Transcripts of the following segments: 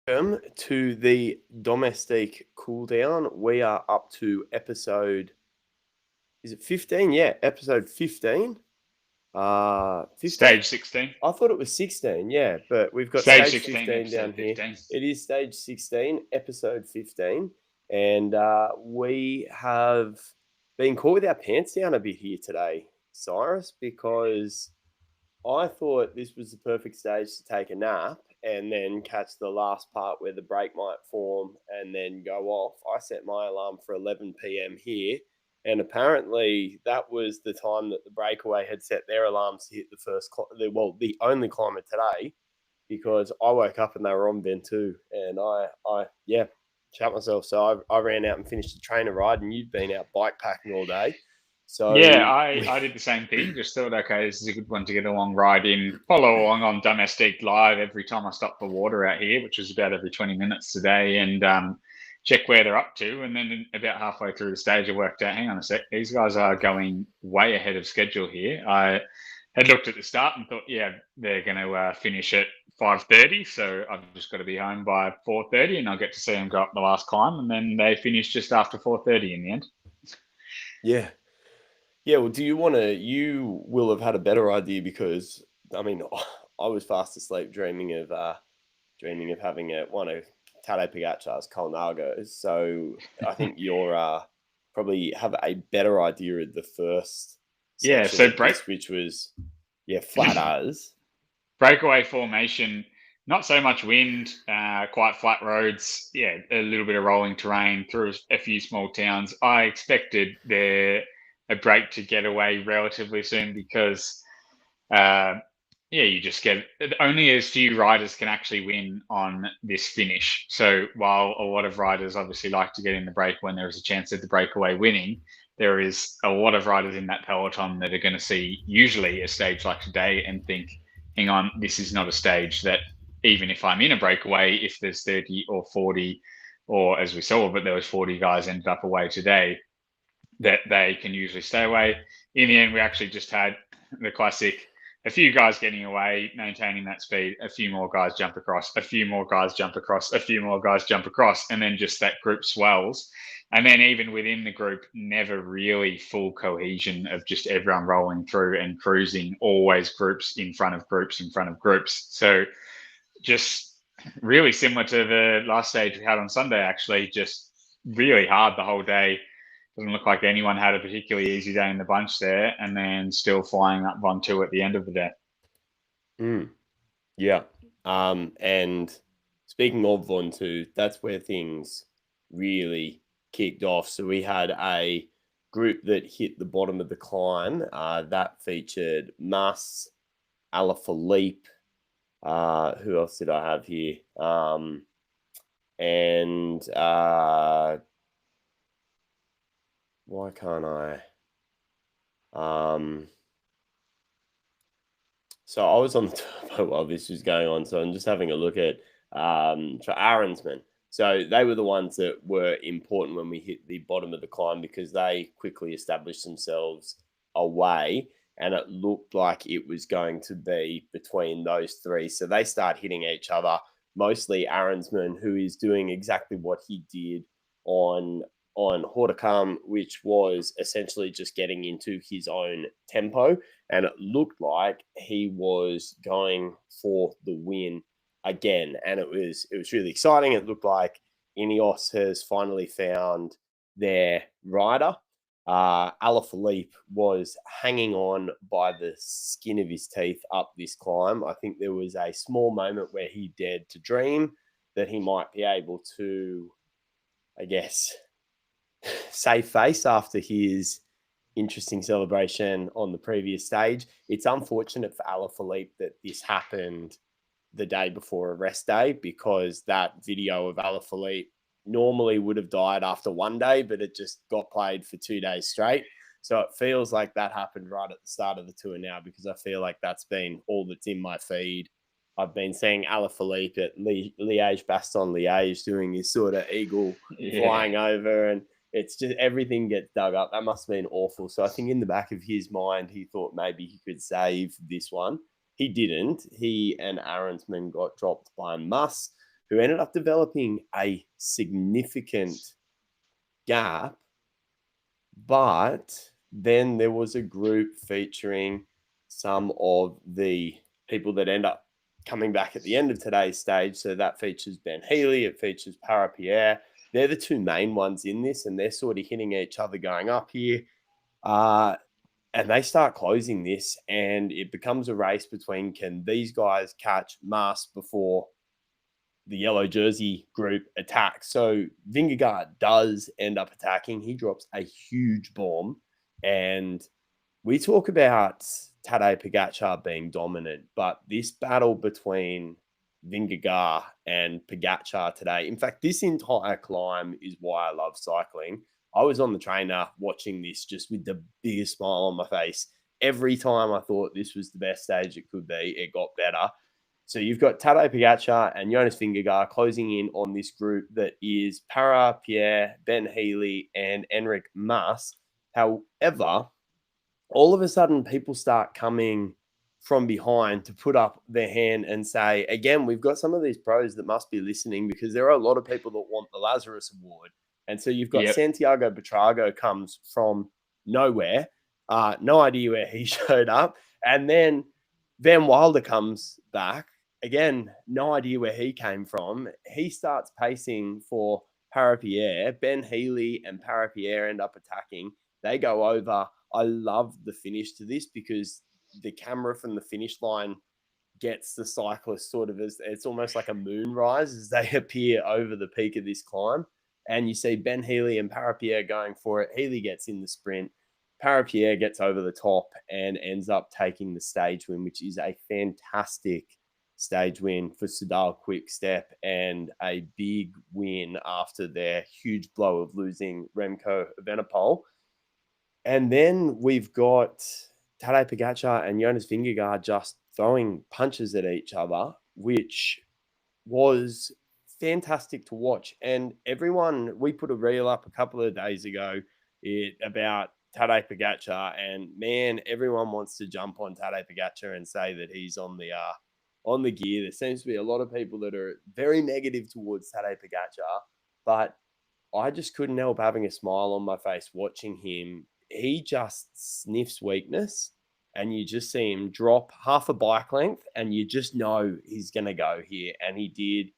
Welcome to the Domestique Cooldown. We are up to episode, is it 15? Yeah, episode 15. 15? Stage 16. I thought it was 16, yeah, but we've got Stage stage 16, 15 down episode here. 15. It is stage 16, episode 15. And we have been caught with our pants down a bit here today, Cyrus, because I thought this was the perfect stage to take a nap and then catch the last part where the break might form and then go off. I set my alarm for 11 p.m. here, and apparently that was the time that the breakaway had set their alarms to hit the only climber today, because I woke up and they were on then too, and I shut myself. So I ran out and finished the trainer ride, and you've been out bike packing all day. So Yeah, I did the same thing. Just thought, okay, this is a good one to get a long ride in. Follow along on Domestique Live every time I stop for water out here, which was about every 20 minutes today, and check where they're up to. And then about halfway through the stage, I worked out, hang on a sec, these guys are going way ahead of schedule here. I had looked at the start and thought, yeah, they're going to finish at 5:30, so I've just got to be home by 4:30, and I'll get to see them go up the last climb. And then they finished just after 4:30 in the end. yeah. Yeah, well, you will have had a better idea because, I mean, I was fast asleep dreaming of having one of Tadej Pogacar's Colnagos. So I think you're probably have a better idea of the first Yeah, section so of this, which was, flat as. breakaway formation, not so much wind, quite flat roads. Yeah, a little bit of rolling terrain through a few small towns. I expected a break to get away relatively soon because, you just get only as few riders can actually win on this finish. So while a lot of riders obviously like to get in the break when there is a chance of the breakaway winning, there is a lot of riders in that peloton that are going to see usually a stage like today and think, hang on, this is not a stage that even if I'm in a breakaway, if there's 30 or 40, or as we saw, but there was 40 guys ended up away today, that they can usually stay away. In the end, we actually just had the classic, a few guys getting away, maintaining that speed, a few more guys jump across, a few more guys jump across, a few more guys jump across, and then just that group swells. And then even within the group, never really full cohesion of just everyone rolling through and cruising, always groups in front of groups in front of groups. So just really similar to the last stage we had on Sunday, actually, just really hard the whole day. Doesn't look like anyone had a particularly easy day in the bunch there, and then still flying up Von 2 at the end of the day. Yeah. And speaking of Von 2, that's where things really kicked off. So we had a group that hit the bottom of the climb. That featured Mas, Alaphilippe. Who else did I have here? And why can't I? So I was on the turbo while this was going on. So I'm just having a look at Arensman. So they were the ones that were important when we hit the bottom of the climb because they quickly established themselves away. And it looked like it was going to be between those three. So they start hitting each other, mostly Arensman, who is doing exactly what he did on Hautacam, which was essentially just getting into his own tempo. And it looked like he was going for the win again. And it was really exciting. It looked like Ineos has finally found their rider. Alaphilippe was hanging on by the skin of his teeth up this climb. I think there was a small moment where he dared to dream that he might be able to, I guess, save face after his interesting celebration on the previous stage. It's unfortunate for Alaphilippe that this happened the day before a rest day, because that video of Alaphilippe normally would have died after one day, but it just got played for 2 days straight. So it feels like that happened right at the start of the tour now, because I feel like that's been all that's in my feed. I've been seeing Alaphilippe at Liège-Bastogne-Liège doing his sort of eagle flying over, and it's just everything gets dug up. That must have been awful. So I think in the back of his mind, he thought maybe he could save this one. He didn't. He and Arensman got dropped by Muss. who ended up developing a significant gap. But then there was a group featuring some of the people that end up coming back at the end of today's stage. So that features Ben Healy, it features Paret-Peintre. They're the two main ones in this, and they're sort of hitting each other going up here. And they start closing this, and it becomes a race between, can these guys catch Mas before the yellow jersey group attacks? So Vingegaard does end up attacking. He drops a huge bomb. And we talk about Tadej Pogacar being dominant, but this battle between Vingegaard and Pogacar today, in fact, this entire climb is why I love cycling. I was on the trainer watching this just with the biggest smile on my face. Every time I thought this was the best stage it could be, it got better. So you've got Tadej Pogacar and Jonas Vingegaard closing in on this group that is Paret-Peintre, Ben Healy, and Enric Mas. However, all of a sudden, people start coming from behind to put up their hand and say, again, we've got some of these pros that must be listening, because there are a lot of people that want the Lazarus award. And so you've got Santiago Buitrago comes from nowhere, no idea where he showed up. And then Van Wilder comes back. Again, no idea where he came from. He starts pacing for Paret-Peintre. Ben Healy and Paret-Peintre end up attacking. They go over. I love the finish to this, because the camera from the finish line gets the cyclist sort of as it's almost like a moonrise as they appear over the peak of this climb. And you see Ben Healy and Paret-Peintre going for it. Healy gets in the sprint. Paret-Peintre gets over the top and ends up taking the stage win, which is a fantastic stage win for Soudal Quick-Step, and a big win after their huge blow of losing Remco Evenepoel. And then we've got Tadej Pogacar and Jonas Vingegaard just throwing punches at each other, which was fantastic to watch. And everyone, we put a reel up a couple of days ago about Tadej Pogacar, and man, everyone wants to jump on Tadej Pogacar and say that he's on the gear. There seems to be a lot of people that are very negative towards Tadej Pogacar, but I just couldn't help having a smile on my face watching him. He just sniffs weakness, and you just see him drop half a bike length, and you just know he's going to go here. And he did.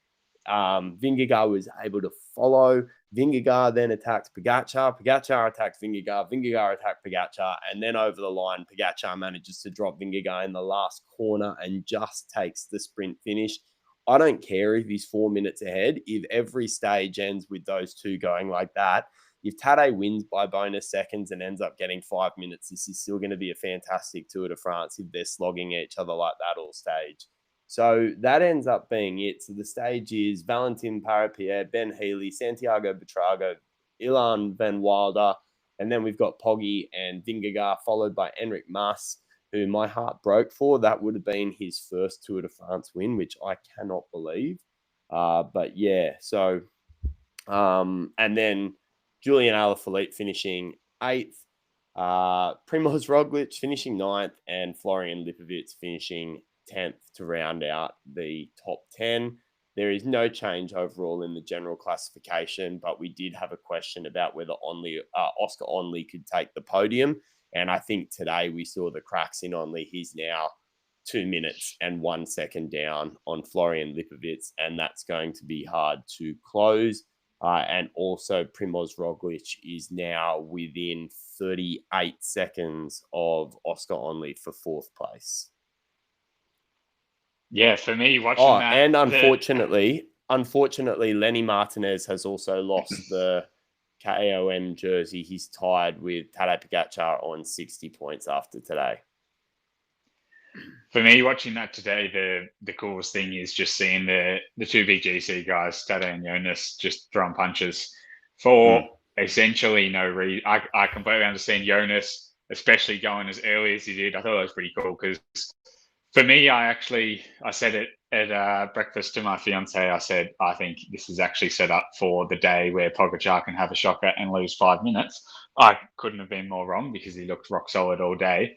Vingegaard was able to follow. Vingegaard then attacked Pogacar. Pogacar attacked Vingegaard. Vingegaard attacked Pogacar. And then over the line, Pogacar manages to drop Vingegaard in the last corner and just takes the sprint finish. I don't care if he's 4 minutes ahead. If every stage ends with those two going like that, if Tadej wins by bonus seconds and ends up getting 5 minutes, this is still going to be a fantastic Tour de France if they're slogging each other like that all stage. So that ends up being it. So the stage is Valentin Paret-Peintre, Ben Healy, Santiago Buitrago, Ilan Van Wilder, and then we've got Poggy and Vingegaard, followed by Enric Mas, who my heart broke for. That would have been his first Tour de France win, which I cannot believe. But yeah, so and then Julian Alaphilippe finishing 8th, Primoz Roglic finishing 9th, and Florian Lipovitz finishing 10th to round out the top 10. There is no change overall in the general classification, but we did have a question about whether Oscar Onley could take the podium. And I think today we saw the cracks in Onley. He's now 2 minutes and 1 second down on Florian Lipovitz, and that's going to be hard to close. And also Primoz Roglic is now within 38 seconds of Oscar Onley for 4th place. Yeah, for me, watching that. And unfortunately, Lenny Martinez has also lost the KOM jersey. He's tied with Tadej Pogacar on 60 points after today. For me, watching that today, the coolest thing is just seeing the two big GC guys, Tadej and Jonas, just throwing punches for essentially no reason. I completely understand Jonas, especially going as early as he did. I thought that was pretty cool, because for me, I said it at breakfast to my fiance. I said, I think this is actually set up for the day where Pogacar can have a shocker and lose 5 minutes. I couldn't have been more wrong, because he looked rock solid all day.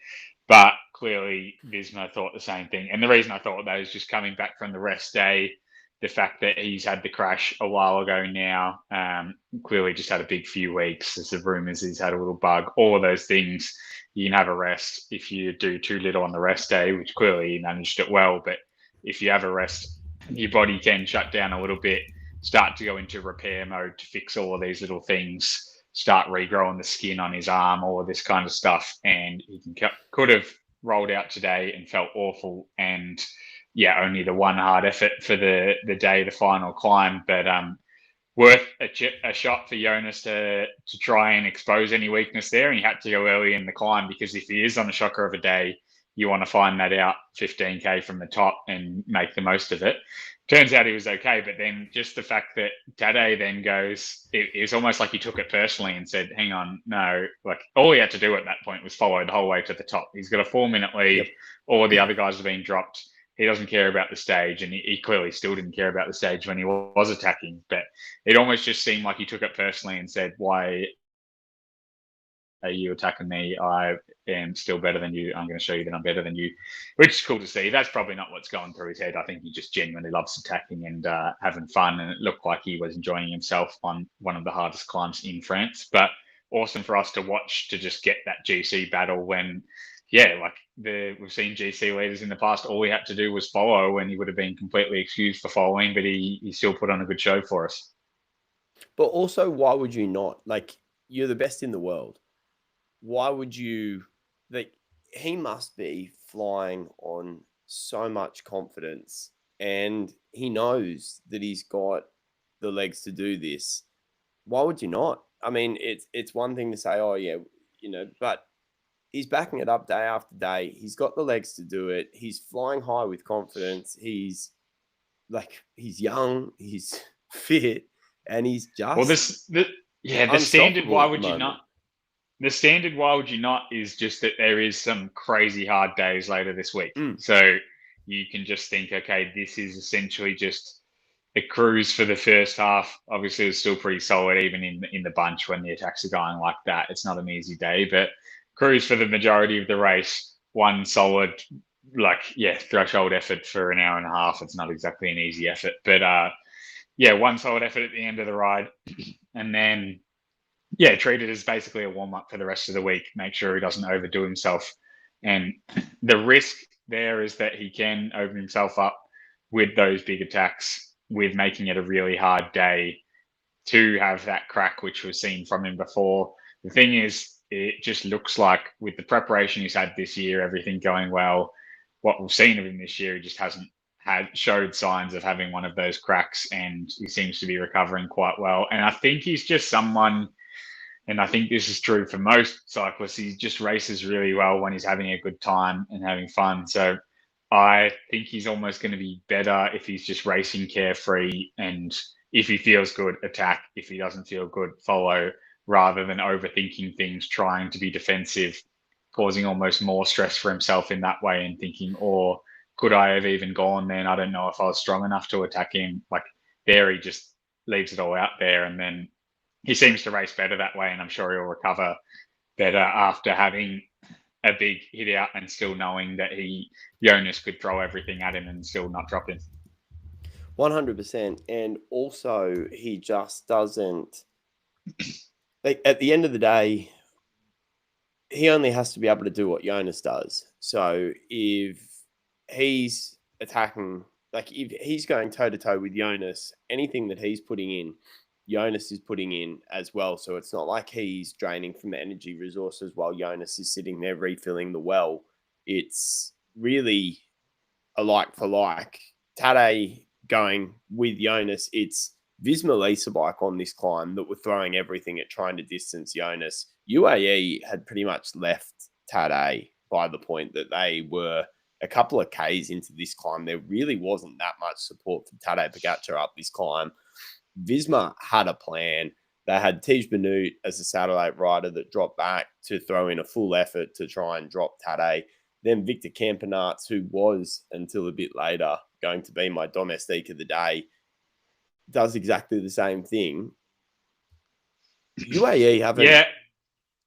But clearly, Visma thought the same thing. And the reason I thought that is just coming back from the rest day. the fact that he's had the crash a while ago now, clearly just had a big few weeks. There's the rumours he's had a little bug. All of those things, you can have a rest if you do too little on the rest day, which clearly he managed it well. But if you have a rest, your body can shut down a little bit, start to go into repair mode to fix all of these little things, start regrowing the skin on his arm, all of this kind of stuff. And he could have rolled out today and felt awful, and only the one hard effort for the day, the final climb, but worth a shot for Jonas to try and expose any weakness there. And he had to go early in the climb, because if he is on a shocker of a day, you want to find that out 15k from the top and make the most of it. Turns out he was okay, but then just the fact that Tadej then goes, it's almost like he took it personally and said, hang on, no, like all he had to do at that point was follow the whole way to the top. He's got a 4-minute lead. Yep. All the other guys have been dropped. He doesn't care about the stage, and he clearly still didn't care about the stage when he was attacking. But it almost just seemed like he took it personally and said, why are you attacking me? I am still better than you. I'm going to show you that I'm better than you, which is cool to see. That's probably not what's going through his head. I think he just genuinely loves attacking and having fun, and it looked like he was enjoying himself on one of the hardest climbs in France. But awesome for us to watch, to just get that GC battle when, we've seen GC leaders in the past, all he had to do was follow, and he would have been completely excused for following, but he still put on a good show for us. But also, why would you not? Like, you're the best in the world. Why would you? Like, he must be flying on so much confidence, and he knows that he's got the legs to do this. Why would you not? I mean, it's one thing to say, oh yeah, but he's backing it up day after day. He's got the legs to do it. He's flying high with confidence. He's young, he's fit, and he's just the standard. Why would you not? The standard, why would you not, is just that there is some crazy hard days later this week. So you can just think, okay, this is essentially just a cruise for the first half. Obviously, it's still pretty solid, even in the bunch when the attacks are going like that. It's not an easy day, but cruise for the majority of the race. One solid, threshold effort for an hour and a half. It's not exactly an easy effort, but one solid effort at the end of the ride, and then treat it as basically a warm-up for the rest of the week. Make sure he doesn't overdo himself. And the risk there is that he can open himself up with those big attacks, with making it a really hard day to have that crack, which was seen from him before. The thing is, it just looks like with the preparation he's had this year, everything going well, what we've seen of him this year, he just hasn't showed signs of having one of those cracks, and he seems to be recovering quite well. And I think he's just someone, and I think this is true for most cyclists, he just races really well when he's having a good time and having fun. So I think he's almost going to be better if he's just racing carefree, and if he feels good, attack. If he doesn't feel good, follow, rather than overthinking things, trying to be defensive, causing almost more stress for himself in that way, and thinking, could I have even gone then? I don't know if I was strong enough to attack him. Like, there he just leaves it all out there, and then he seems to race better that way, and I'm sure he'll recover better after having a big hit out and still knowing that Jonas could throw everything at him and still not drop him. 100%. And also, he just doesn't, at the end of the day, he only has to be able to do what Jonas does. So if he's attacking, if he's going toe-to-toe with Jonas, anything that he's putting in, Jonas is putting in as well. So it's not like he's draining from the energy resources while Jonas is sitting there refilling the well. It's really a like for like. Tadej going with Jonas, it's Visma-LAB on this climb that were throwing everything at trying to distance Jonas. UAE had pretty much left Tadej by the point that they were a couple of Ks into this climb. There really wasn't that much support for Tadej Pogacar up this climb. Visma had a plan. They had Tej Benoot as a satellite rider that dropped back to throw in a full effort to try and drop Tadej. Then Victor Campenaerts, who was until a bit later going to be my Domestique of the day, does exactly the same thing. UAE haven't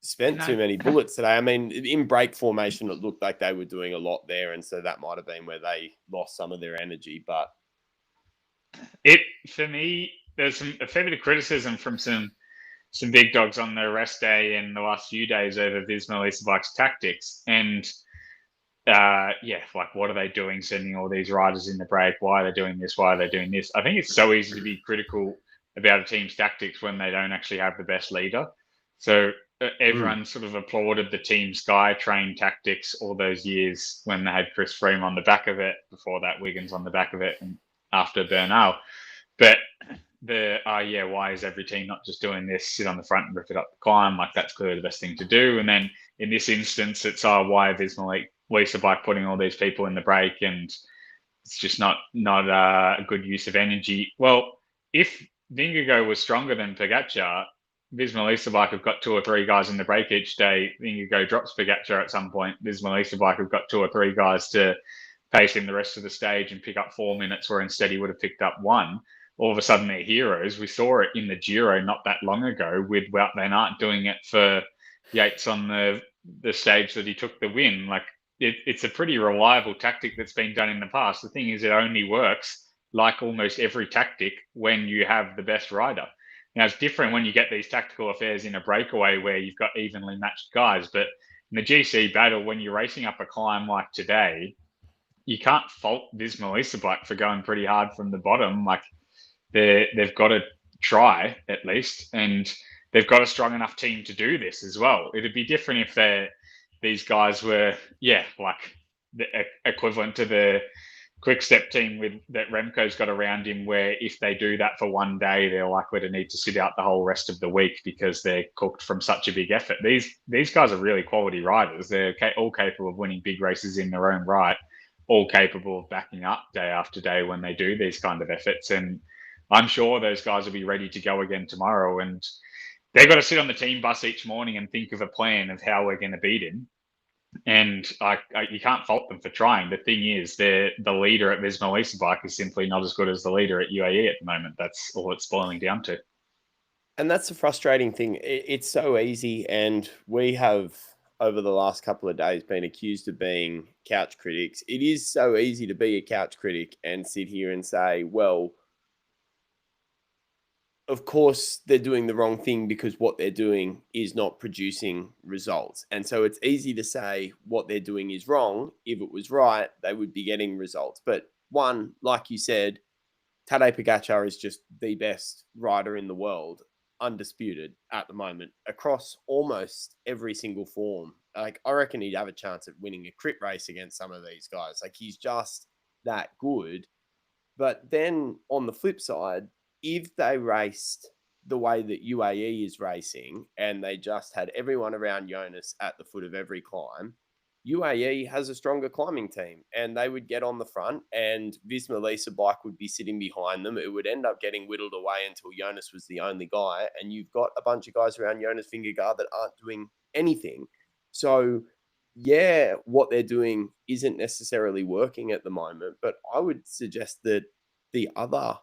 spent too many bullets today. I mean, in break formation, it looked like they were doing a lot there, and so that might have been where they lost some of their energy, but For me, there's a fair bit of criticism from some big dogs on the rest day and the last few days over Visma-LAB's tactics. And like, what are they doing sending all these riders in the break? Why are they doing this? Why are they doing this? I think it's so easy to be critical about a team's tactics when they don't actually have the best leader. So everyone sort of applauded the Team Sky train tactics all those years when they had Chris Froome on the back of it, before that Wiggins on the back of it, and after Bernal. But why is every team not just doing this, sit on the front and rip it up the climb? Like, that's clearly the best thing to do. And then in this instance, it's why Visma-LAB putting all these people in the break, and it's just not a good use of energy. Well, if Vingegaard was stronger than Pogacar, Visma-LAB have got 2 or 3 guys in the break each day. Vingegaard drops Pogacar at some point. Visma-LAB have got 2 or 3 guys to pace him the rest of the stage and pick up 4 minutes, where instead he would have picked up 1. All of a sudden they're heroes. We saw it in the Giro not that long ago with Wout van Aert doing it for Yates on the stage that he took the win. Like, it's a pretty reliable tactic that's been done in the past. The thing is, it only works, like almost every tactic, when you have the best rider. Now, it's different when you get these tactical affairs in a breakaway where you've got evenly matched guys. But in the GC battle, when you're racing up a climb like today, you can't fault Visma-LAB for going pretty hard from the bottom. Like, they've got to try at least, and they've got a strong enough team to do this as well. It'd be different if these guys were, like the equivalent to the Quick-Step team that Remco's got around him, where if they do that for one day, they're likely to need to sit out the whole rest of the week because they're cooked from such a big effort. These guys are really quality riders. They're all capable of winning big races in their own right, all capable of backing up day after day when they do these kind of efforts. And I'm sure those guys will be ready to go again tomorrow. And they've got to sit on the team bus each morning and think of a plan of how we're going to beat him. And you can't fault them for trying. The thing is, the leader at Visma-LAB is simply not as good as the leader at UAE at the moment. That's all it's boiling down to. And that's the frustrating thing. It's so easy. And we have, over the last couple of days, been accused of being couch critics. It is so easy to be a couch critic and sit here and say, well, of course, they're doing the wrong thing because what they're doing is not producing results. And so it's easy to say what they're doing is wrong. If it was right, they would be getting results. But one, like you said, Tadej Pogacar is just the best rider in the world, undisputed at the moment, across almost every single form. Like, I reckon he'd have a chance at winning a crit race against some of these guys. Like, he's just that good. But then on the flip side, if they raced the way that UAE is racing and they just had everyone around Jonas at the foot of every climb, UAE has a stronger climbing team and they would get on the front and Visma-LAB would be sitting behind them. It would end up getting whittled away until Jonas was the only guy. And you've got a bunch of guys around Jonas Vingegaard that aren't doing anything. So, yeah, what they're doing isn't necessarily working at the moment, but I would suggest that the other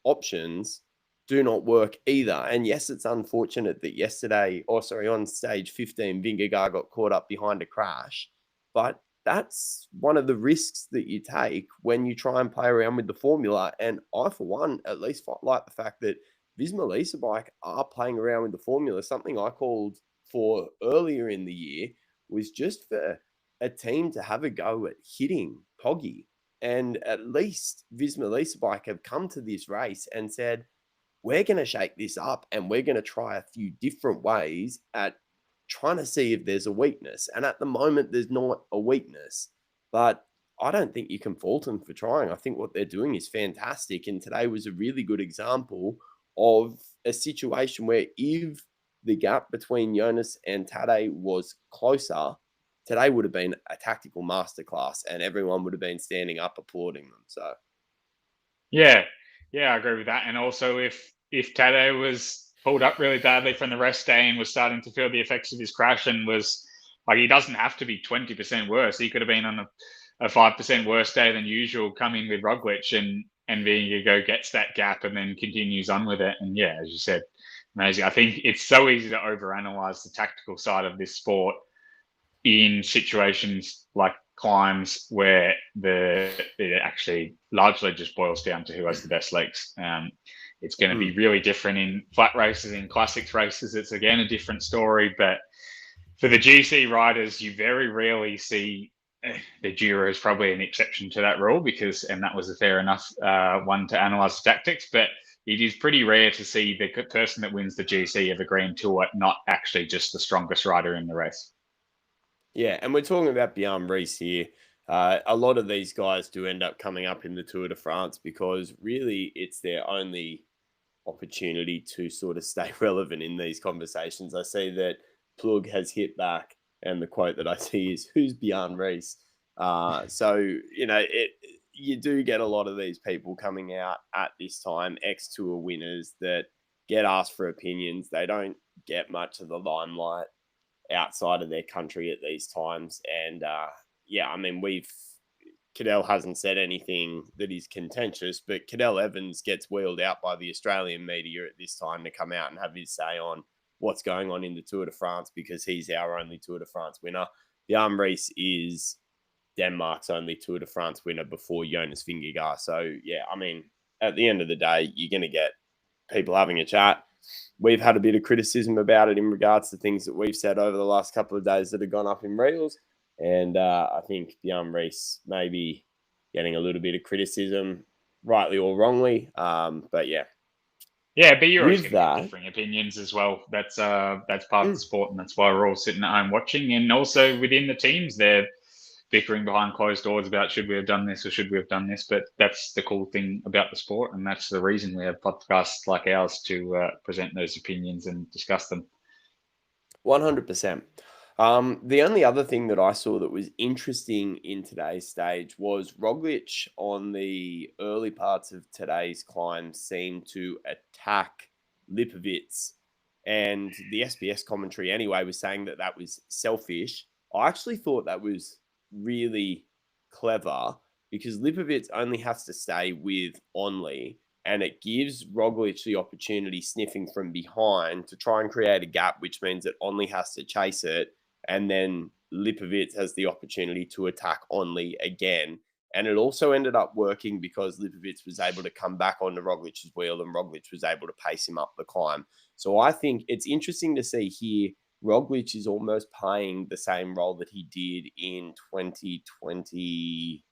options do not work either. And yes, it's unfortunate that on stage 15, Vingegaard got caught up behind a crash, but that's one of the risks that you take when you try and play around with the formula. And I, for one, at least like the fact that Visma-LAB are playing around with the formula. Something I called for earlier in the year was just for a team to have a go at hitting Poggy. And at least Visma-LAB have come to this race and said, we're going to shake this up and we're going to try a few different ways at trying to see if there's a weakness. And at the moment, there's not a weakness. But I don't think you can fault them for trying. I think what they're doing is fantastic. And today was a really good example of a situation where if the gap between Jonas and Tadej was closer, today would have been a tactical masterclass and everyone would have been standing up applauding them. So, yeah, I agree with that. And also, if Tadej was pulled up really badly from the rest day and was starting to feel the effects of his crash and was like, he doesn't have to be 20% worse. He could have been on a 5% worse day than usual, coming with Roglic and Vingegaard gets that gap and then continues on with it. And yeah, as you said, amazing. I think it's so easy to overanalyze the tactical side of this sport in situations like climbs where it actually largely just boils down to who has the best legs. It's going to be really different in flat races, in classics races. It's again a different story, but for the GC riders, you very rarely see the Giro is probably an exception to that rule and that was a fair enough one to analyse the tactics, but it is pretty rare to see the person that wins the GC of a Grand Tour not actually just the strongest rider in the race. Yeah, and we're talking about Bjarne Riis here. A lot of these guys do end up coming up in the Tour de France because really it's their only opportunity to sort of stay relevant in these conversations. I see that Plug has hit back, and the quote that I see is, "Who's Bjarne Riis?" So, you do get a lot of these people coming out at this time, ex-Tour winners that get asked for opinions. They don't get much of the limelight outside of their country at these times. And Cadel hasn't said anything that is contentious, but Cadel Evans gets wheeled out by the Australian media at this time to come out and have his say on what's going on in the Tour de France because he's our only Tour de France winner. Bjarne Riis is Denmark's only Tour de France winner before Jonas Vingegaard. So, at the end of the day, you're going to get people having a chat. We've had a bit of criticism about it in regards to things that we've said over the last couple of days that have gone up in reels. And I think Bjarne Riis may be getting a little bit of criticism, rightly or wrongly. But yeah. Yeah, but you're always going to get differing opinions as well. That's part of the sport, and that's why we're all sitting at home watching. And also within the teams, they're bickering behind closed doors about should we have done this or should we have done this. But that's the cool thing about the sport, and that's the reason we have podcasts like ours to present those opinions and discuss them. 100%. The only other thing that I saw that was interesting in today's stage was Roglic on the early parts of today's climb seemed to attack Lipovic, and the SBS commentary anyway was saying that that was selfish. I actually thought that was really clever because Lipovic only has to stay with Onley, and it gives Roglic the opportunity sniffing from behind to try and create a gap, which means that Onley has to chase it. And then Lipovic has the opportunity to attack Onley again. And it also ended up working because Lipovic was able to come back onto Roglic's wheel and Roglic was able to pace him up the climb. So I think it's interesting to see here, Roglic is almost playing the same role that he did in 2020.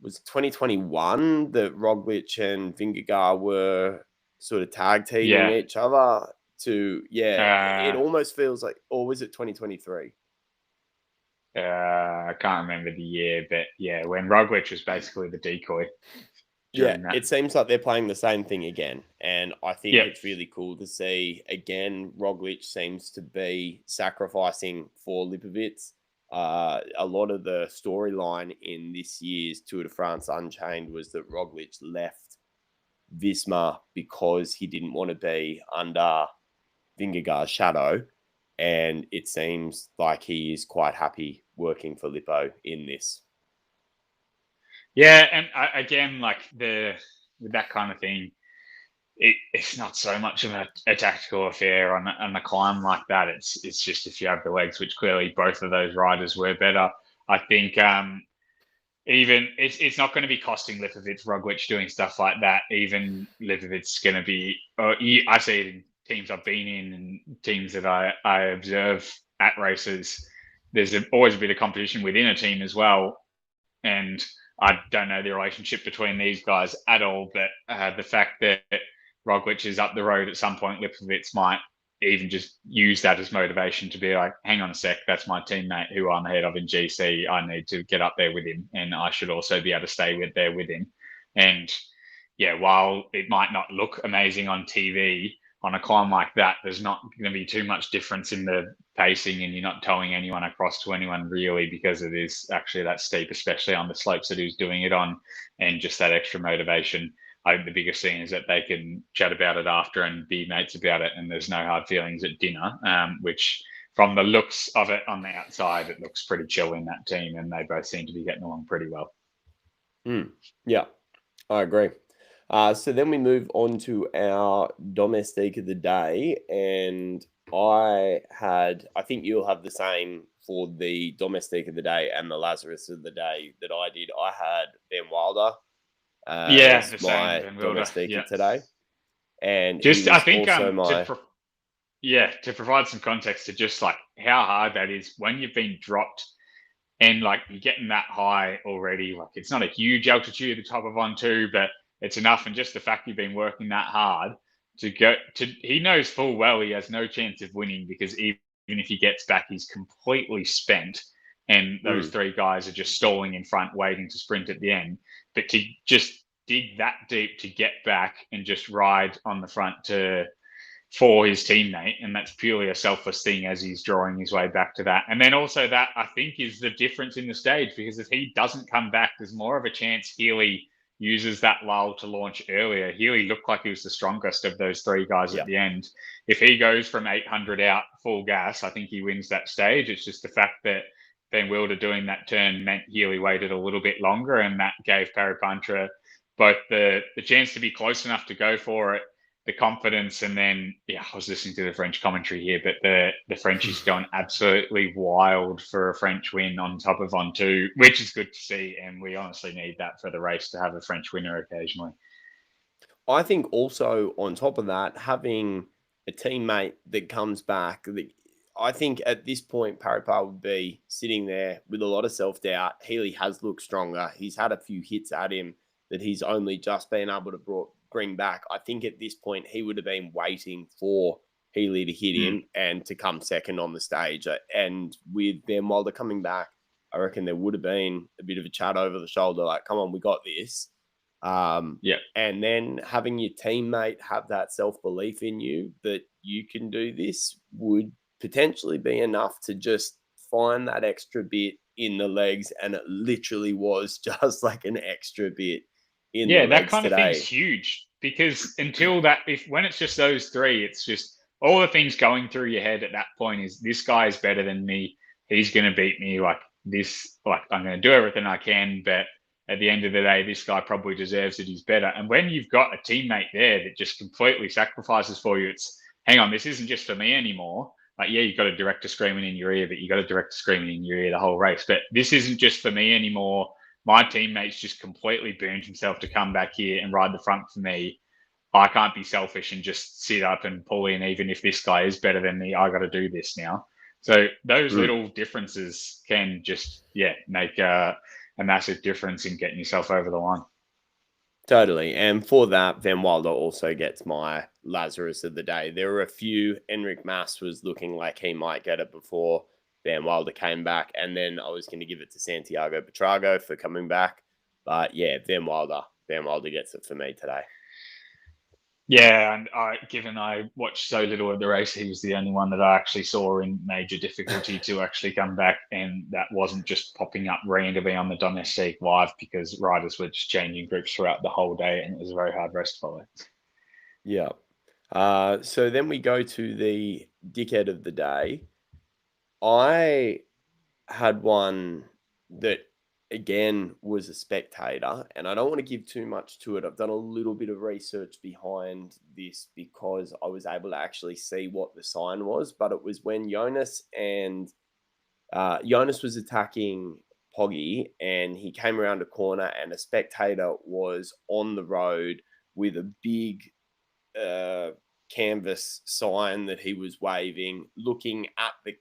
Was it 2021 that Roglic and Vingegaard were sort of tag teaming each other? It almost feels like, or was it 2023? I can't remember the year, but when Roglic was basically the decoy. It seems like they're playing the same thing again. And I think it's really cool to see, again, Roglic seems to be sacrificing for Lipovic. A lot of the storyline in this year's Tour de France Unchained was that Roglic left Visma because he didn't want to be under Vingegaard's shadow, and it seems like he is quite happy working for Lippo in this. Yeah, and again, with that kind of thing, it's not so much of a tactical affair on a climb like that. It's just if you have the legs, which clearly both of those riders were better. I think even it's not going to be costing Lipovic, Roglic doing stuff like that. Even Lipovic's going to be. I see it in teams I've been in and teams that I observe at races. There's always a bit of competition within a team as well, and I don't know the relationship between these guys at all. But the fact that Roglic is up the road at some point, Lipovic might even just use that as motivation to be like, hang on a sec, that's my teammate who I'm ahead of in GC. I need to get up there with him, and I should also be able to stay there with him. And while it might not look amazing on TV, on a climb like that, there's not going to be too much difference in the pacing, and you're not towing anyone across to anyone really, because it is actually that steep, especially on the slopes that he's doing it on, and just that extra motivation. I think the biggest thing is that they can chat about it after and be mates about it, and there's no hard feelings at dinner, which from the looks of it on the outside, it looks pretty chill in that team, and they both seem to be getting along pretty well. Yeah, I agree. So then we move on to our Domestique of the day, and I think you'll have the same for the Domestique of the day and the Lazarus of the day that I did, I had Ben Wilder as the same, my Ben Wilder. Domestique Yeah. today. And Just, he I was think, also my... to provide some context to just like how hard that is when you've been dropped and like you're getting that high already. Like it's not a huge altitude at the top of 1-2, but it's enough. And just the fact you've been working that hard to go to, he knows full well he has no chance of winning, because even if he gets back, he's completely spent. And those three guys are just stalling in front, waiting to sprint at the end. But to just dig that deep to get back and just ride on the front for his teammate, and that's purely a selfless thing as he's drawing his way back to that. And then also that, I think, is the difference in the stage, because if he doesn't come back, there's more of a chance Healy uses that lull to launch earlier. Healy looked like he was the strongest of those three guys at the end. If he goes from 800 out full gas, I think he wins that stage. It's just the fact that Ben Wilder doing that turn meant Healy waited a little bit longer, and that gave Paret-Peintre both the chance to be close enough to go for it, the confidence, and then I was listening to the French commentary here, but the Frenchies going absolutely wild for a French win on top of 1-2, which is good to see, and we honestly need that for the race to have a French winner occasionally. I think also on top of that, having a teammate that comes back, I think at this point, Paret-Peintre would be sitting there with a lot of self-doubt. Healy has looked stronger. He's had a few hits at him that he's only just been able to bring back. I think at this point, he would have been waiting for Healy to hit him and to come second on the stage. And with Ben Wilder coming back, I reckon there would have been a bit of a chat over the shoulder, like, come on, we got this. And then having your teammate have that self-belief in you that you can do this would potentially be enough to just find that extra bit in the legs. And it literally was just like an extra bit in the legs that kind today. of thing's huge, because until that, when it's just those three, it's just all the things going through your head at that point is, this guy is better than me. He's going to beat me like this. Like, I'm going to do everything I can, but at the end of the day, this guy probably deserves it. He's better. And when you've got a teammate there that just completely sacrifices for you, it's, hang on, this isn't just for me anymore. Like, you've got a director screaming in your ear, but you got a director screaming in your ear the whole race. But this isn't just for me anymore. My teammate's just completely burned himself to come back here and ride the front for me. I can't be selfish and just sit up and pull in, even if this guy is better than me. I got to do this now. So those little differences can just, make a massive difference in getting yourself over the line. Totally. And for that, Van Wilder also gets my Lazarus of the day. There were a few. Enric Mas was looking like he might get it before Van Wilder came back. And then I was going to give it to Santiago Petrago for coming back. But Van Wilder gets it for me today. Yeah, and given I watched so little of the race, he was the only one that I actually saw in major difficulty to actually come back, and that wasn't just popping up randomly on the Domestique live, because riders were just changing groups throughout the whole day, and it was a very hard race to follow. Yeah. So then we go to the dickhead of the day. I had one that, again, was a spectator, and I don't want to give too much to it. I've done a little bit of research behind this because I was able to actually see what the sign was, but it was when Jonas was attacking Poggy, and he came around a corner, and a spectator was on the road with a big canvas sign that he was waving, looking at the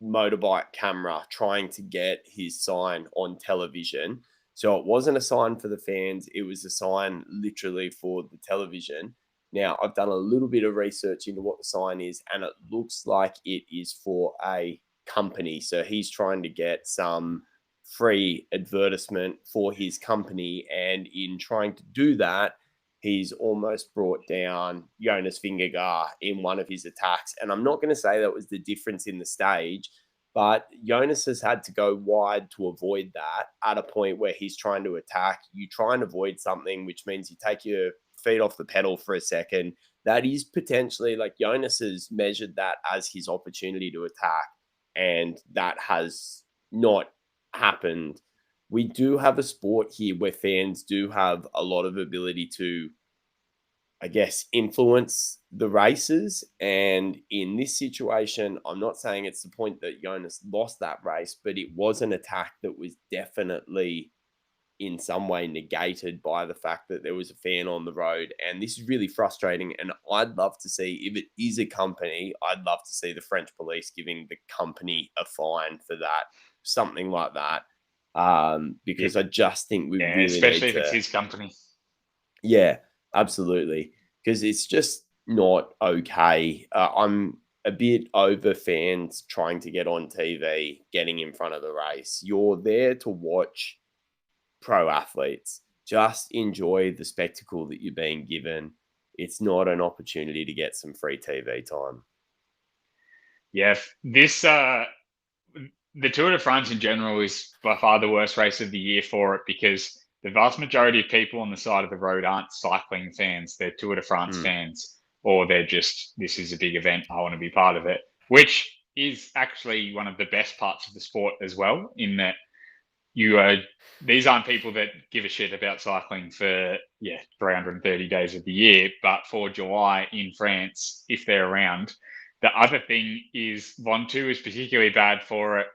motorbike camera, trying to get his sign on television. So it wasn't a sign for the fans, it was a sign literally for the television. Now, I've done a little bit of research into what the sign is, and it looks like it is for a company. So he's trying to get some free advertisement for his company, and in trying to do that, he's almost brought down Jonas Vingegaard in one of his attacks. And I'm not going to say that was the difference in the stage, but Jonas has had to go wide to avoid that at a point where he's trying to attack. You try and avoid something, which means you take your feet off the pedal for a second. That is potentially, like, Jonas has measured that as his opportunity to attack, and that has not happened. We do have a sport here where fans do have a lot of ability to I guess, influence the races. And in this situation, I'm not saying it's the point that Jonas lost that race, but it was an attack that was definitely in some way negated by the fact that there was a fan on the road. And this is really frustrating. And I'd love to see, if it is a company, I'd love to see the French police giving the company a fine for that, something like that. Because I just think we really especially need if it's to, his company. yeah, absolutely. Because it's just not okay. I'm a bit over fans trying to get on TV, getting in front of the race. You're there to watch pro athletes. Just enjoy the spectacle that you're being given. It's not an opportunity to get some free TV time. Yeah, this the Tour de France in general is by far the worst race of the year for it, because the vast majority of people on the side of the road aren't cycling fans. They're Tour de France fans, or they're just, this is a big event, I want to be part of it, which is actually one of the best parts of the sport as well, in that these aren't people that give a shit about cycling for 330 days of the year, but for July in France, if they're around. The other thing is Ventoux is particularly bad for it.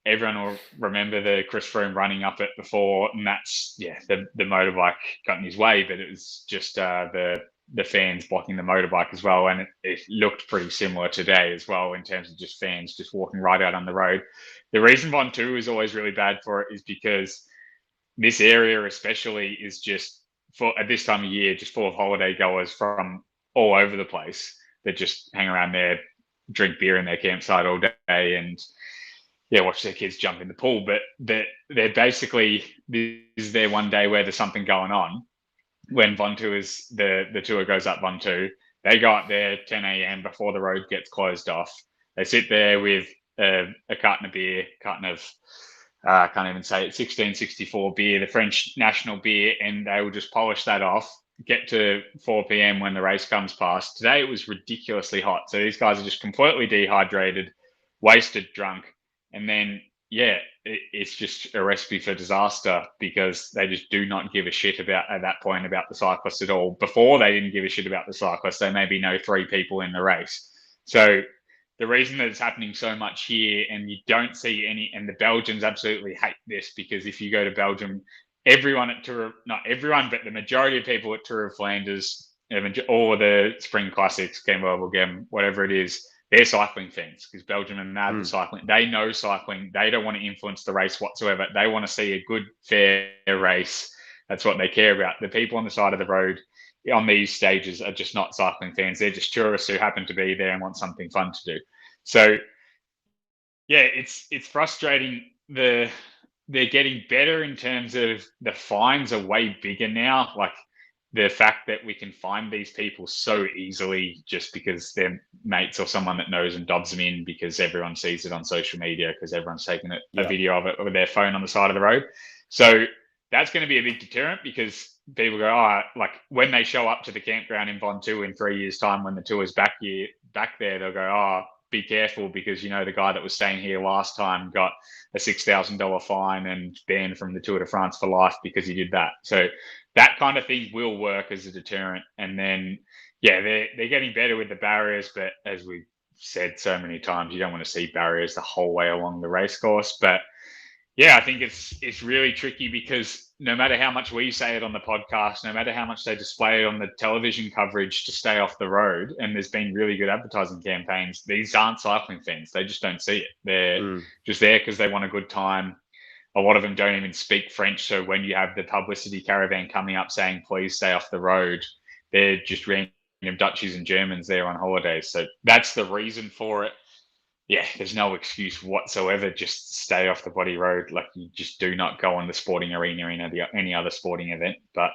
Everyone will remember the Chris Froome running up it before, and that's the motorbike got in his way, but it was just the fans blocking the motorbike as well, and it looked pretty similar today as well in terms of just fans just walking right out on the road. The reason Ventoux is always really bad for it is because this area especially is just, for at this time of year, just full of holiday goers from all over the place that just hang around there, drink beer in their campsite all day, and watch their kids jump in the pool. But they're basically, this is their one day where there's something going on. When Ventoux is, the tour goes up Ventoux, they go up there 10 a.m. before the road gets closed off. They sit there with a carton of beer, I can't even say it, 1664 beer, the French national beer, and they will just polish that off, get to 4 p.m. when the race comes past. Today it was ridiculously hot. So these guys are just completely dehydrated, wasted, drunk. And then, it's just a recipe for disaster, because they just do not give a shit about, at that point, about the cyclists at all. Before, they didn't give a shit about the cyclists. They maybe know 3 people in the race. So the reason that it's happening so much here, and you don't see any, and the Belgians absolutely hate this, because if you go to Belgium, everyone at Tour, not everyone, but the majority of people at Tour of Flanders, or the Spring Classics, Game, whatever it is, they're cycling fans, because Belgium are mad for cycling. They know cycling. They don't want to influence the race whatsoever. They want to see a good, fair race. That's what they care about. The people on the side of the road on these stages are just not cycling fans. They're just tourists who happen to be there and want something fun to do. So, it's frustrating. They're getting better in terms of the fines are way bigger now. Like, the fact that we can find these people so easily just because they're mates or someone that knows and dobs them in, because everyone sees it on social media, because everyone's taking a video of it with their phone on the side of the road. So that's going to be a big deterrent, because people go, like when they show up to the campground in Ventoux in 3 years' time, when the tour is back there, they'll go, be careful, because the guy that was staying here last time got a $6,000 fine and banned from the Tour de France for life because he did that. So that kind of thing will work as a deterrent. And then, they're getting better with the barriers, but as we've said so many times, you don't want to see barriers the whole way along the race course. But I think it's really tricky, because no matter how much we say it on the podcast, no matter how much they display it on the television coverage to stay off the road, and there's been really good advertising campaigns, these aren't cycling fans. They just don't see it. They're just there because they want a good time. A lot of them don't even speak French. So when you have the publicity caravan coming up saying, please stay off the road, they're just random Dutchies and Germans there on holidays. So that's the reason for it. There's no excuse whatsoever. Just stay off the bloody road. Like, you just do not go on the sporting arena in any other sporting event. But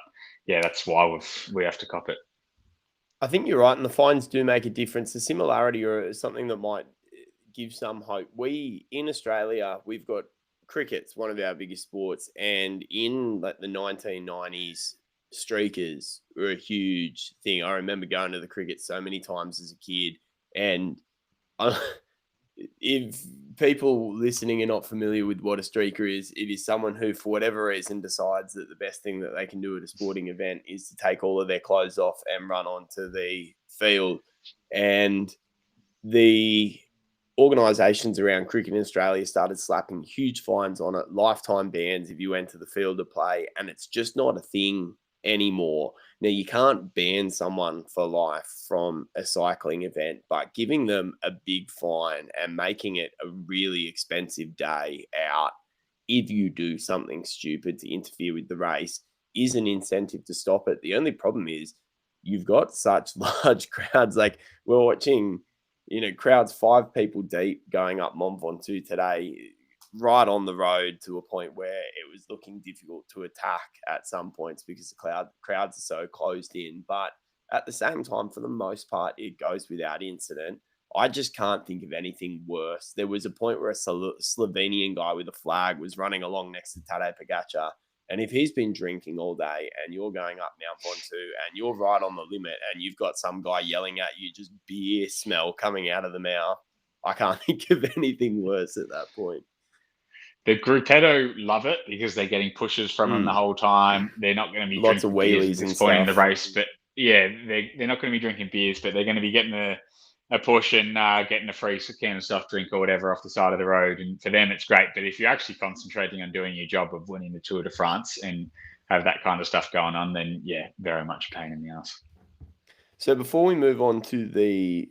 that's why we have to cop it. I think you're right, and the fines do make a difference. The similarity, or something that might give some hope. In Australia, we've got cricket's one of our biggest sports, and in like the 1990s, streakers were a huge thing. I remember going to the cricket so many times as a kid, and if people listening are not familiar with what a streaker is, it is someone who, for whatever reason, decides that the best thing that they can do at a sporting event is to take all of their clothes off and run onto the field. And the organisations around cricket in Australia started slapping huge fines on it, lifetime bans if you went to the field to play, and it's just not a thing anymore. Now, you can't ban someone for life from a cycling event, but giving them a big fine and making it a really expensive day out if you do something stupid to interfere with the race is an incentive to stop it. The only problem is you've got such large crowds. Like, we're watching, crowds 5 people deep going up Mont Ventoux today, right on the road, to a point where it was looking difficult to attack at some points because the crowds are so closed in. But at the same time, for the most part, it goes without incident. I just can't think of anything worse. There was a point where a Slovenian guy with a flag was running along next to Tadej Pogacar. And if he's been drinking all day and you're going up Mount Ventoux and you're right on the limit and you've got some guy yelling at you, just beer smell coming out of the mouth, I can't think of anything worse at that point. The Gruppetto love it because they're getting pushes from them the whole time. They're not going to be lots of wheelies and stuff in the race, but yeah, they're not going to be drinking beers, but they're going to be getting a push and getting a free can of soft drink or whatever off the side of the road. And for them, it's great. But if you're actually concentrating on doing your job of winning the Tour de France and have that kind of stuff going on, then yeah, very much a pain in the ass. So before we move on to the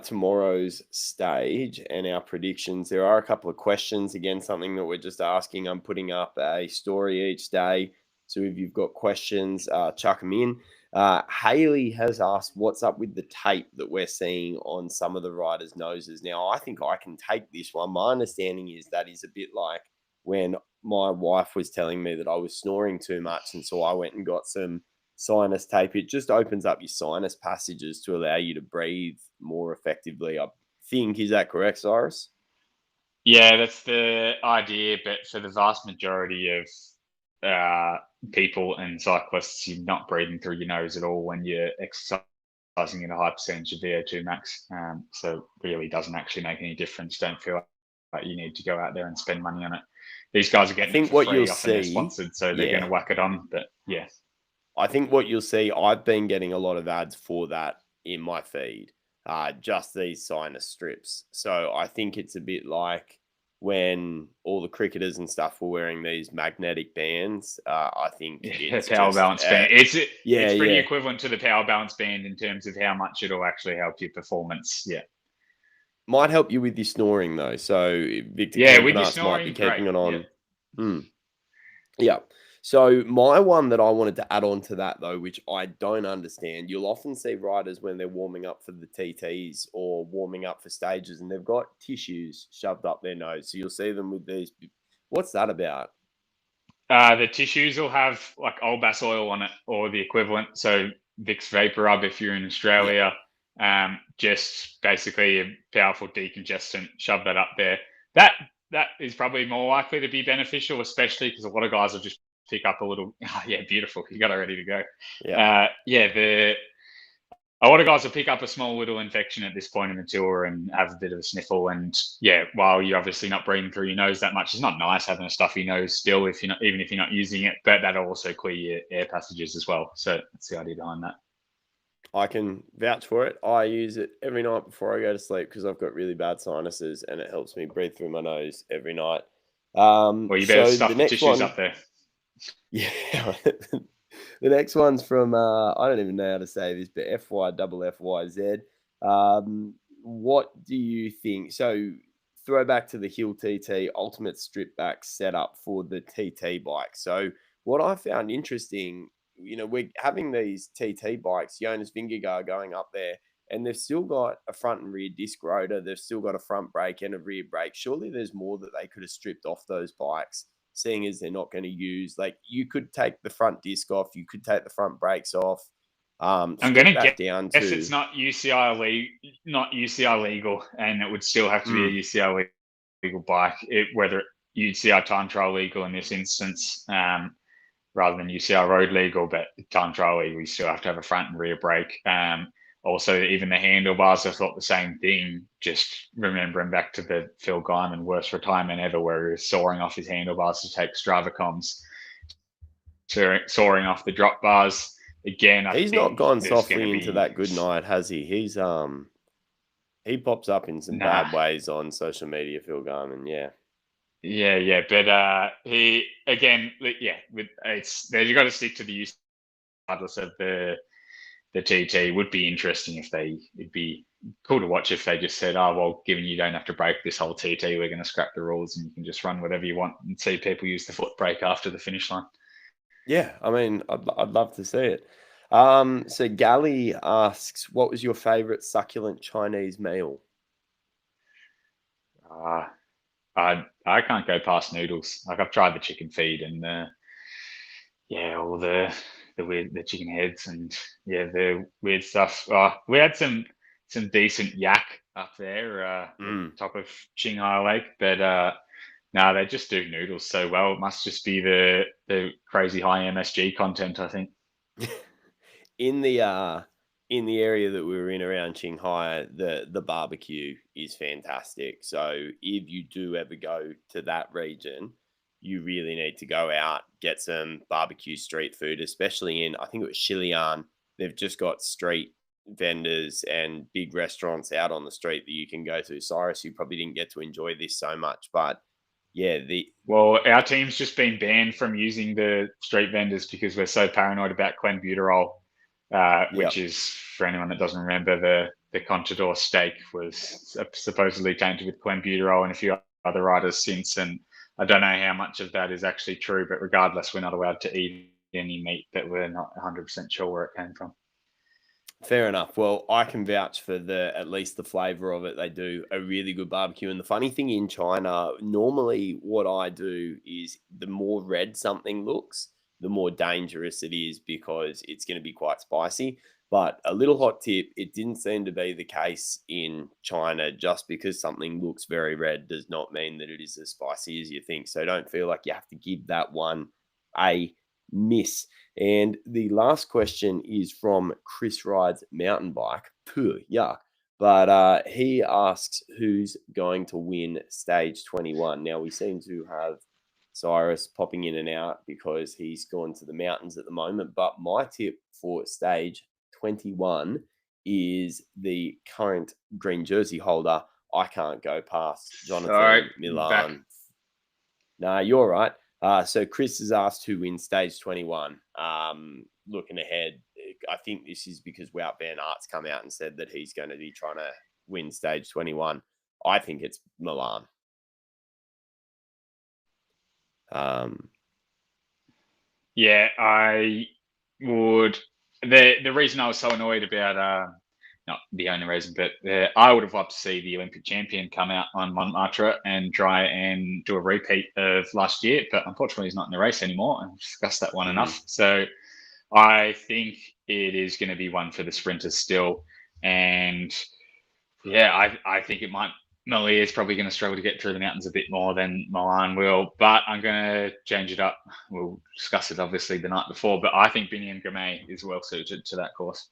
tomorrow's stage and our predictions, there are a couple of questions. Again, something that we're just asking. I'm putting up a story each day, so if you've got questions, chuck them in. Healy has asked what's up with the tape that we're seeing on some of the riders' noses. Now, I think I can take this one. My understanding is that is a bit like when my wife was telling me that I was snoring too much, and so I went and got some sinus tape. It just opens up your sinus passages to allow you to breathe more effectively, I think. Is that correct, Cyrus? Yeah, that's the idea. But for the vast majority of people and cyclists, you're not breathing through your nose at all when you're exercising at a high percentage of VO2 max. So really doesn't actually make any difference. Don't feel like you need to go out there and spend money on it. These guys are getting it for free, often they're sponsored, so they're going to whack it on. But yeah, I think what you'll see, I've been getting a lot of ads for that in my feed, just these sinus strips. So I think it's a bit like when all the cricketers and stuff were wearing these magnetic bands. I think it's power balance band. It's pretty equivalent to the power balance band in terms of how much it'll actually help your performance. Yeah. Might help you with your snoring though. So Victor with your snoring, might be keeping it on. Yeah. Yeah. So my one that I wanted to add on to that, though, which I don't understand, you'll often see riders when they're warming up for the TTs or warming up for stages, and they've got tissues shoved up their nose. So you'll see them with these. What's that about? The tissues will have like Olbas oil on it or the equivalent. So Vicks Vapor Rub if you're in Australia. Just basically a powerful decongestant. Shove that up there. That is probably more likely to be beneficial, especially because a lot of guys will just pick up a little. Oh, yeah, beautiful. You got it ready to go. A lot of guys will pick up a small little infection at this point in the tour and have a bit of a sniffle. And yeah, while you're obviously not breathing through your nose that much, it's not nice having a stuffy nose still even if you're not using it. But that'll also clear your air passages as well. So that's the idea behind that. I can vouch for it. I use it every night before I go to sleep because I've got really bad sinuses and it helps me breathe through my nose every night. Well, you better stuff the tissues up there. Yeah. The next one's from, I don't even know how to say this, but FYFYZ. What do you think? So throwback to the Hill TT ultimate strip back setup for the TT bike. So what I found interesting, we're having these TT bikes, Jonas Vingegaard going up there, and they've still got a front and rear disc rotor. They've still got a front brake and a rear brake. Surely there's more that they could have stripped off those bikes, seeing as they're not going to use. Like, you could take the front disc off, you could take the front brakes off. I'm going to get down to it's not UCI legal, and it would still have to be a UCI legal bike, whether UCI time trial legal in this instance, rather than UCI road legal. But time trial legal, you still have to have a front and rear brake. also even the handlebars, I thought the same thing. Just remembering back to the Phil Guyman worst retirement ever, where he was soaring off his handlebars to take Strava comms, soaring off the drop bars. Again, I He's not think gone there's going to softly into be that good night, has he? He pops up in some nah. bad ways on social media, Phil Garman. Yeah. Yeah, but he again, you got to stick to the use regardless of the TT. Would be interesting if it'd be cool to watch if they just said, oh well, given you don't have to break this whole TT, we're going to scrap the rules and you can just run whatever you want and see people use the foot brake after the finish line. Yeah, I mean, I'd love to see it. So Gally asks, what was your favorite succulent Chinese meal? I can't go past noodles. Like I've tried the chicken feed and all the weird the chicken heads and the weird stuff. We had some decent yak up there at the top of Qinghai Lake, but no, they just do noodles so well. It must just be the crazy high MSG content, I think. In the area that we were in around Qinghai, the barbecue is fantastic. So if you do ever go to that region, you really need to go out, get some barbecue street food, especially in, I think it was Shilian. They've just got street vendors and big restaurants out on the street that you can go to. Cyrus, you probably didn't get to enjoy this so much, but yeah, our team's just been banned from using the street vendors because we're so paranoid about clenbuterol, which is, for anyone that doesn't remember, the Contador steak was supposedly tainted with clenbuterol and a few other riders since. And I don't know how much of that is actually true, but regardless, we're not allowed to eat any meat that we're not 100% sure where it came from. Fair enough. Well, I can vouch for at least the flavor of it. They do a really good barbecue. And the funny thing in China, normally what I do is the more red something looks, the more dangerous it is because it's going to be quite spicy. But a little hot tip, it didn't seem to be the case in China. Just because something looks very red does not mean that it is as spicy as you think. So don't feel like you have to give that one a miss. And the last question is from Chris Rides Mountain Bike. Puh, yuck. But he asks who's going to win stage 21. Now, we seem to have Cyrus popping in and out because he's gone to the mountains at the moment. But my tip for stage 21 is the current green jersey holder. I can't go past Jonathan Milan. Nah, you're right. So Chris has asked who wins stage 21. Looking ahead, I think this is because Wout van Aert's come out and said that he's going to be trying to win stage 21. I think it's Milan. Yeah, I would. The reason I was so annoyed about not the only reason, but I would have loved to see the Olympic champion come out on Montmartre and try and do a repeat of last year, but unfortunately he's not in the race anymore. I've discussed that one enough. So I think it is going to be one for the sprinters still. And yeah, I think it might. Malia is probably going to struggle to get through the mountains a bit more than Milan will, but I'm going to change it up. We'll discuss it obviously the night before, but I think Biniam Girmay is well suited to that course.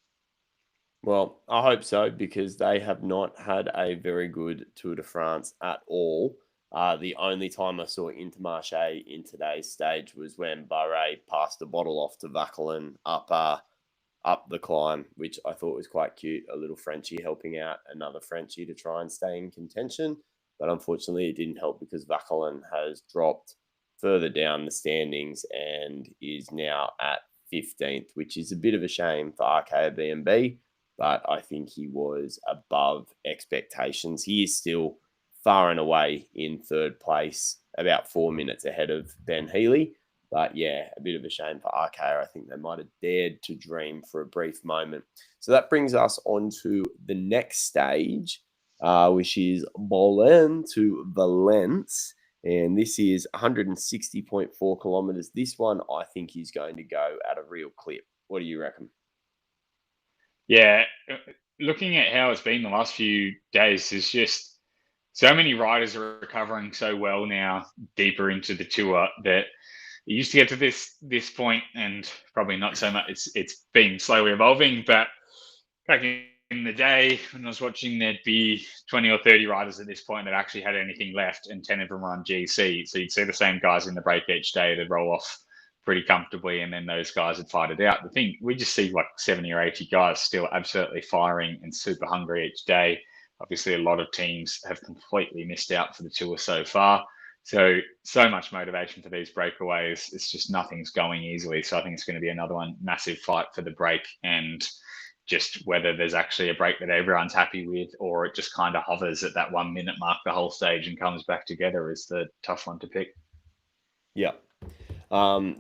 Well, I hope so because they have not had a very good Tour de France at all. The only time I saw Intermarché in today's stage was when Paret passed the bottle off to Vauquelin up the climb, which I thought was quite cute. A little Frenchie helping out another Frenchie to try and stay in contention. But unfortunately, it didn't help because Vauquelin has dropped further down the standings and is now at 15th, which is a bit of a shame for RKO BNB. But I think he was above expectations. He is still far and away in third place, about 4 minutes ahead of Ben Healy. But yeah, a bit of a shame for RKO. I think they might have dared to dream for a brief moment. So that brings us on to the next stage, which is Bolen to Valence. And this is 160.4 kilometers. This one, I think, is going to go at a real clip. What do you reckon? Yeah, looking at how it's been the last few days, there's just so many riders are recovering so well now, deeper into the tour, that it used to get to this point, and probably not so much. It's been slowly evolving, but back in in the day when I was watching, there'd be 20 or 30 riders at this point that actually had anything left, and 10 of them were on GC. So you'd see the same guys in the break each day. They'd roll off pretty comfortably, and then those guys would fight it out. The thing, we just see like 70 or 80 guys still absolutely firing and super hungry each day. Obviously, a lot of teams have completely missed out for the tour so far. So much motivation for these breakaways. It's just nothing's going easily. So I think it's going to be another one, massive fight for the break, and just whether there's actually a break that everyone's happy with, or it just kind of hovers at that 1 minute mark the whole stage and comes back together, is the tough one to pick. Yeah.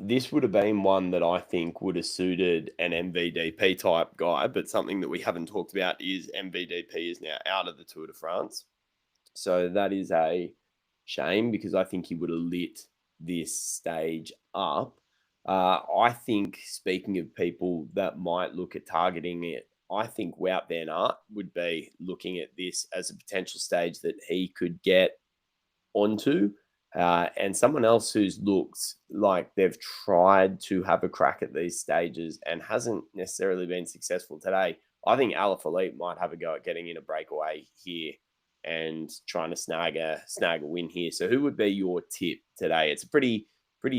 This would have been one that I think would have suited an MVDP type guy, but something that we haven't talked about is MVDP is now out of the Tour de France. So that is a shame, because I think he would have lit this stage up. I think, speaking of people that might look at targeting it, I think Wout van Aert would be looking at this as a potential stage that he could get onto. And someone else who's looked like they've tried to have a crack at these stages and hasn't necessarily been successful today. I think Alaphilippe might have a go at getting in a breakaway here and trying to snag a win here. So who would be your tip today? It's a pretty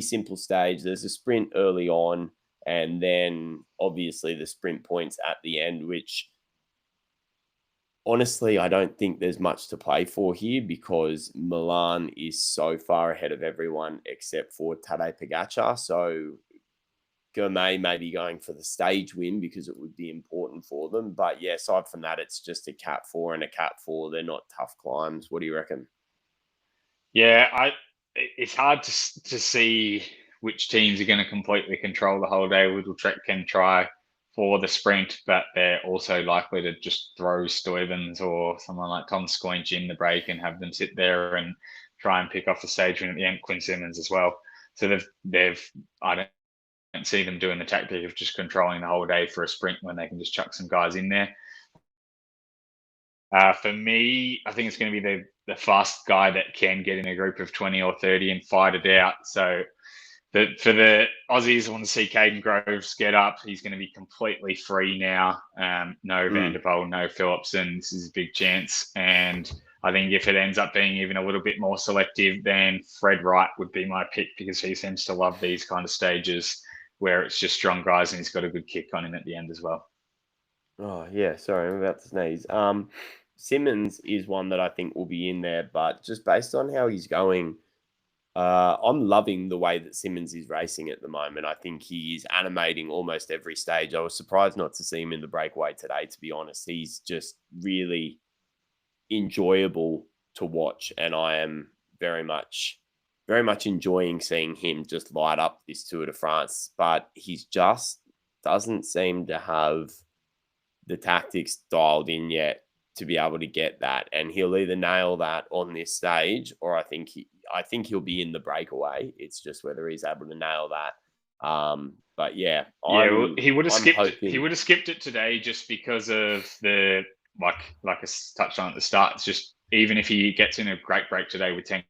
simple stage. There's a sprint early on, and then obviously the sprint points at the end, which honestly, I don't think there's much to play for here, because Milan is so far ahead of everyone except for Tadej Pogacar. So Gourmet may be going for the stage win because it would be important for them. But yeah, aside from that, it's just a Cat 4 and a Cat 4. They're not tough climbs. What do you reckon? Yeah, it's hard to see which teams are going to completely control the whole day. Trek can try for the sprint, but they're also likely to just throw Stuyvens or someone like Tom Scoinch in the break and have them sit there and try and pick off the stage win at the end. Quinn Simmons as well. So I don't see them doing the tactic of just controlling the whole day for a sprint when they can just chuck some guys in there. For me, I think it's going to be the fast guy that can get in a group of 20 or 30 and fight it out. So for the Aussies, I want to see Caden Groves get up. He's going to be completely free now. No Van der Poel, no Philipsen. This is a big chance. And I think if it ends up being even a little bit more selective, then Fred Wright would be my pick, because he seems to love these kind of stages where it's just strong guys and he's got a good kick on him at the end as well. Oh, yeah. Sorry, I'm about to sneeze. Simmons is one that I think will be in there, but just based on how he's going, I'm loving the way that Simmons is racing at the moment. I think he is animating almost every stage. I was surprised not to see him in the breakaway today, to be honest. He's just really enjoyable to watch, and I am very much enjoying seeing him just light up this Tour de France. But he's just doesn't seem to have the tactics dialed in yet to be able to get that, and he'll either nail that on this stage, or I think he'll be in the breakaway. It's just whether he's able to nail that. But yeah, he would have skipped it today just because of the like I touched on at the start. It's just, even if he gets in a great break today with 10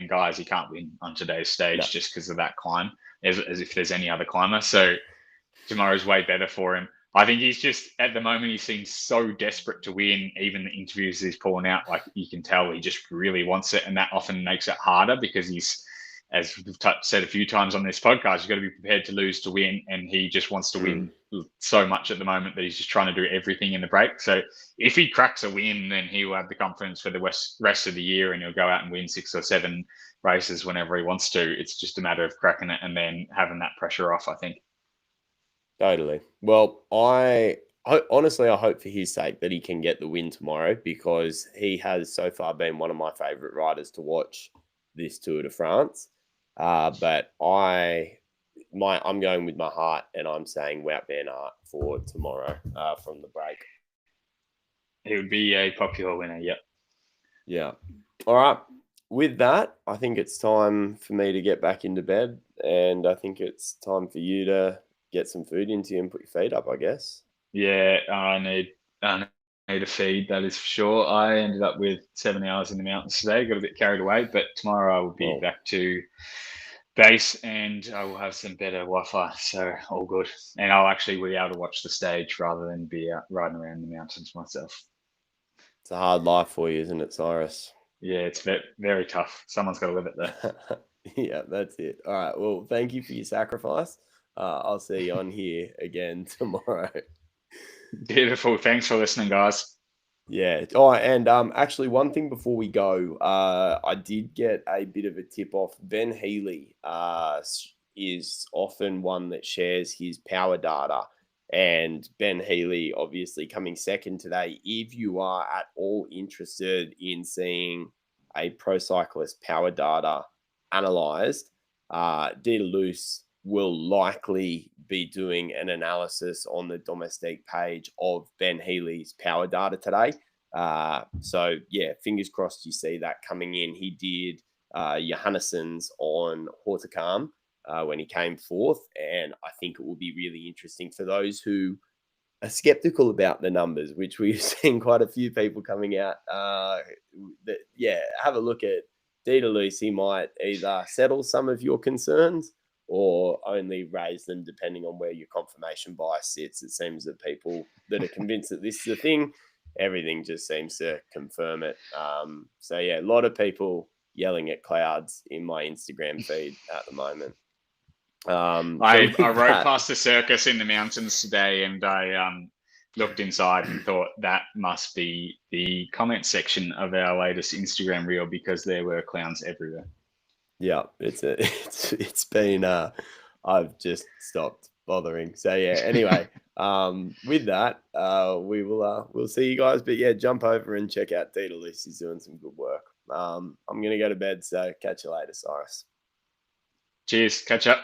guys, he can't win on today's stage just because of that climb, as if there's any other climber. So tomorrow's way better for him. I think he's just, at the moment, he seems so desperate to win. Even the interviews he's pulling out, like, you can tell he just really wants it. And that often makes it harder, because he's, as we've said a few times on this podcast, you've got to be prepared to lose to win. And he just wants to win so much at the moment that he's just trying to do everything in the break. So if he cracks a win, then he will have the confidence for the rest of the year, and he'll go out and win 6 or 7 races whenever he wants to. It's just a matter of cracking it and then having that pressure off, I think. Totally. Well, honestly, I hope for his sake that he can get the win tomorrow, because he has so far been one of my favourite riders to watch this Tour de France. But I'm going with my heart, and I'm saying Wout van Aert for tomorrow from the break. He would be a popular winner, yep. Yeah. All right. With that, I think it's time for me to get back into bed, and I think it's time for you to get some food into you and put your feet up, I guess. Yeah, I need a feed, that is for sure. I ended up with 7 hours in the mountains today, got a bit carried away, but tomorrow I will be back to base, and I will have some better Wi-Fi, so all good. And I'll actually be able to watch the stage rather than be out riding around the mountains myself. It's a hard life for you, isn't it, Cyrus? Yeah, it's very, very tough. Someone's got to live it there. Yeah, that's it. All right. Well, thank you for your sacrifice. I'll see you on here again tomorrow. Beautiful. Thanks for listening, guys. Yeah. Oh, and actually, one thing before we go, I did get a bit of a tip off. Ben Healy is often one that shares his power data, and Ben Healy obviously coming second today. If you are at all interested in seeing a pro cyclist power data analyzed, Luce will likely be doing an analysis on the Domestique page of Ben Healy's power data today. So yeah, fingers crossed you see that coming in. He did Johannesson's on Hautacam when he came fourth, and I think it will be really interesting for those who are skeptical about the numbers, which we've seen quite a few people coming out. Have a look at Luce. He might either settle some of your concerns or only raise them depending on where your confirmation bias sits. It seems that people that are convinced that this is a thing, everything just seems to confirm it. So yeah, a lot of people yelling at clouds in my Instagram feed at the moment. I rode past the circus in the mountains today, and I looked inside and thought that must be the comment section of our latest Instagram reel, because there were clowns everywhere. Yeah, it's been I've just stopped bothering. So yeah, anyway, with that, we'll see you guys. But yeah, jump over and check out Luce. He's doing some good work. I'm gonna go to bed, so catch you later, Cyrus. Cheers, catch up.